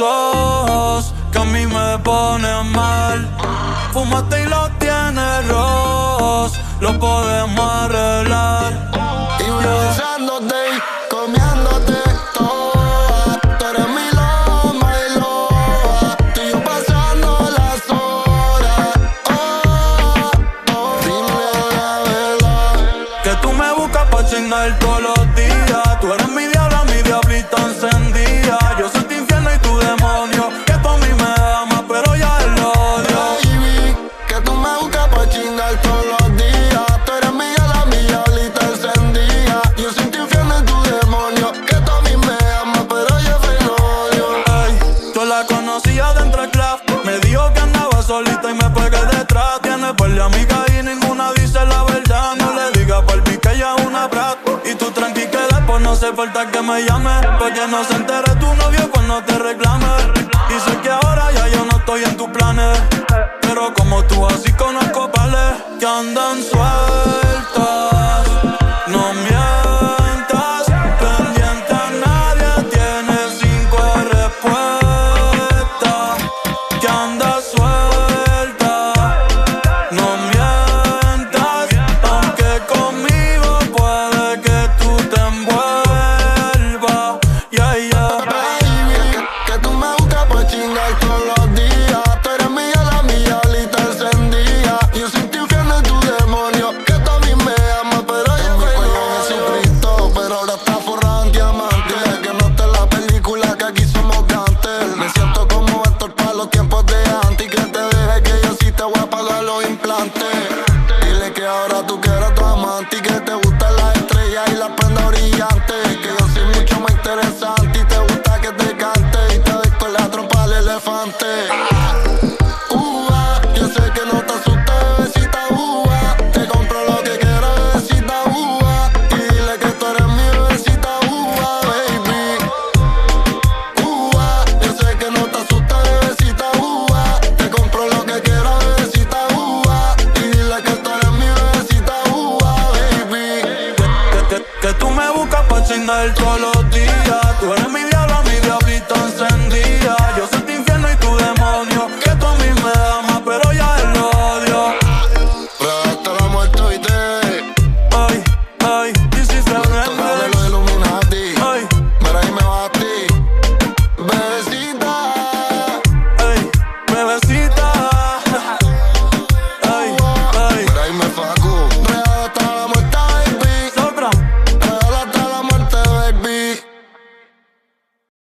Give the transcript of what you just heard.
ojos que a mí me ponen mal. Fumaste y lo tienes rojos, lo podemos arreglar. Y voy besándote y comiéndote toda. Tú eres mi loma y loa. Tú y yo pasando las horas. Dime la verdad. Que tú me buscas pa' chingar todos los días. Tú eres mi diabla, mi diablita encendida. Yo soy tu infierno y tu demonio. Que tú a mí me amas, pero ya él lo odio. Baby, que tú me buscas pa' chingar todos los días. Tú eres mi diablita encendida. Yo soy tu infierno y tu demonio. Que tú a mí me amas, pero yo soy el odio. Ey, yo la conocía dentro del club. Me dijo que andaba solita y me pegué detrás. Tiene par de amigas y ninguna dice la verdad. No le digas por mí que ella es una brat. Y tú tranqui que después no hace falta que me llames, porque no se entere tu novio cuando te reclame. Y sé que ahora ya yo no estoy en tus planes, pero como tú así conozco pales que andan sueltas. No mientas, pendiente a nadie, tienes 5 respuestas. Que andas suelta, no mientas, aunque conmigo puede que tú te envuelvas. Yeah, yeah. Baby, que tú me buscas pa' chingar todos los días. Tú eres mi diablita encendida. Yo soy tu infierno y tu demonio. Que tú a mí me amas, pero yo soy Jesucristo. Pero ahora está forrado en diamante. Que no está en la película, que aquí somos gantes. Me siento como Héctor pa' los tiempos de antes. Y que te deje que yo sí te voy a pagar los implantes. Dile que ahora tú quieres tu amante y que te gustan las estrellas y las prendas brillantes. Que yo soy mucho más interesante y te gusta que te cante y te doy con la trompa al elefante. Yo sé que no te asustas, bebecita, te compro lo que quieras, bebecita, y dile que tú eres mi bebecita, baby. Yo sé que no te asustas, bebecita, te compro lo que quieras, bebecita, y dile que tú eres mi bebecita, baby. Que tú me buscas pa' chingar todos los